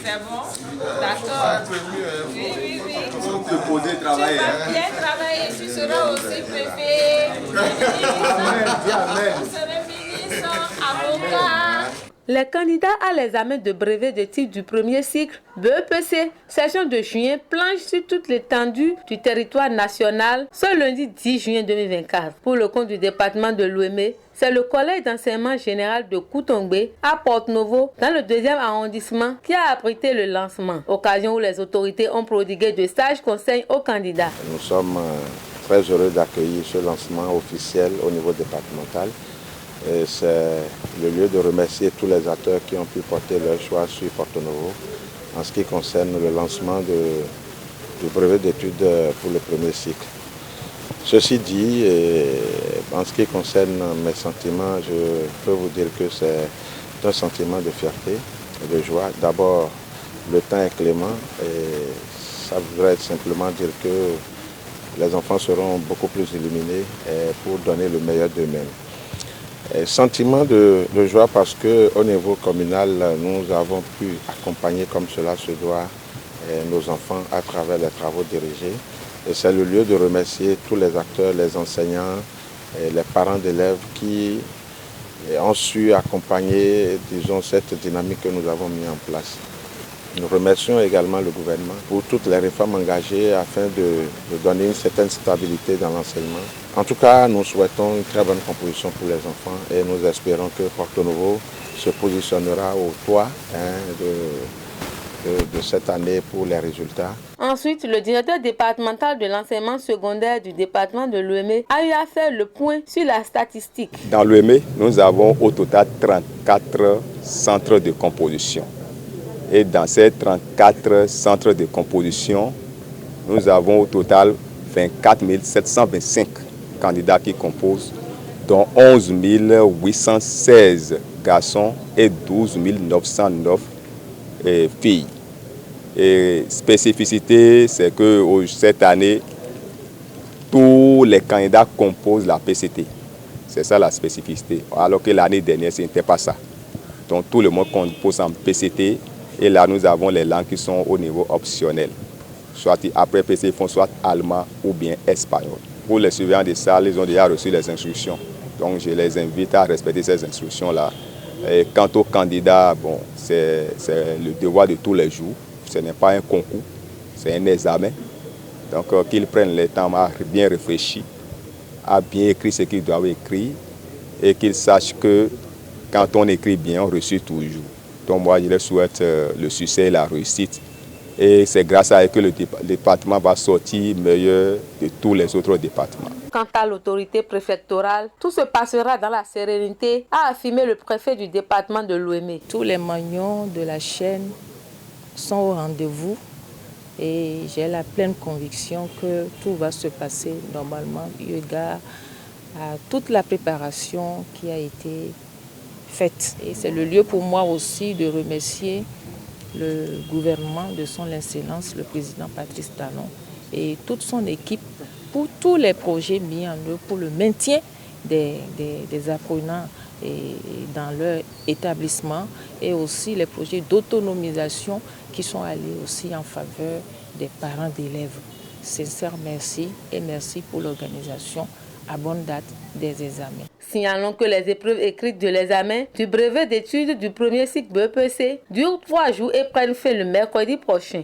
C'est bon? D'accord. Oui, oui, oui. Comment te poser travailler? Tu vas bien travailler, tu seras aussi préfet, Amen. tu seras ministre, avocat. Les candidats à l'examen de brevet de titre du premier cycle BEPC, session de juin, planche sur toute l'étendue du territoire national ce lundi 10 juin 2024. Pour le compte du département de l'Ouémé, c'est le collège d'enseignement général de Koutongbé à Porte-Novo, dans le 2e arrondissement, qui a abrité le lancement. Occasion où les autorités ont prodigué de sages conseils aux candidats. Nous sommes très heureux d'accueillir ce lancement officiel au niveau départemental. C'est le lieu de remercier tous les acteurs qui ont pu porter leur choix sur Porte-Novo en ce qui concerne le lancement du brevet d'études pour le premier cycle. Ceci dit, en ce qui concerne mes sentiments, je peux vous dire que c'est un sentiment de fierté et de joie. D'abord, le temps est clément et ça voudrait simplement dire que les enfants seront beaucoup plus illuminés pour donner le meilleur d'eux-mêmes. Sentiment de joie parce qu'au niveau communal, nous avons pu accompagner comme cela se doit nos enfants à travers les travaux dirigés. Et c'est le lieu de remercier tous les acteurs, les enseignants, les parents d'élèves qui ont su accompagner, disons, cette dynamique que nous avons mis en place. Nous remercions également le gouvernement pour toutes les réformes engagées afin de donner une certaine stabilité dans l'enseignement. En tout cas, nous souhaitons une très bonne composition pour les enfants et nous espérons que Porte-Novo se positionnera au toit de cette année pour les résultats. Ensuite, le directeur départemental de l'enseignement secondaire du département de l'Ouémé a eu à faire le point sur la statistique. Dans l'Ouémé, nous avons au total 34 centres de composition. Et dans ces 34 centres de composition, nous avons au total 24 725 candidats qui composent, dont 11 816 garçons et 12 909 filles. Et spécificité, c'est que cette année, tous les candidats composent la PCT. C'est ça la spécificité. Alors que l'année dernière, ce n'était pas ça. Donc tout le monde compose en PCT. Et là, nous avons les langues qui sont au niveau optionnel. Soit après PC, ils font soit allemand ou bien espagnol. Pour les surveillants de salle, ils ont déjà reçu les instructions. Donc je les invite à respecter ces instructions-là. Et quant aux candidats, bon, c'est le devoir de tous les jours. Ce n'est pas un concours, c'est un examen. Donc qu'ils prennent le temps à bien réfléchir, à bien écrire ce qu'ils doivent écrire et qu'ils sachent que quand on écrit bien, on réussit toujours. Donc moi, je leur souhaite le succès et la réussite. Et c'est grâce à eux que le département va sortir meilleur de tous les autres départements. Quant à l'autorité préfectorale, tout se passera dans la sérénité, a affirmé le préfet du département de l'Ouémé. Tous les maillons de la chaîne sont au rendez-vous et j'ai la pleine conviction que tout va se passer normalement eu égard à toute la préparation qui a été faite. Et c'est le lieu pour moi aussi de remercier le gouvernement de son Excellence, le président Patrice Talon et toute son équipe pour tous les projets mis en œuvre pour le maintien des apprenants dans leur établissement et aussi les projets d'autonomisation qui sont allés aussi en faveur des parents d'élèves. Sincère merci et merci pour l'organisation à bonne date des examens. Signalons que les épreuves écrites de l'examen du brevet d'études du premier cycle BEPC durent 3 jours et prennent fin le mercredi prochain.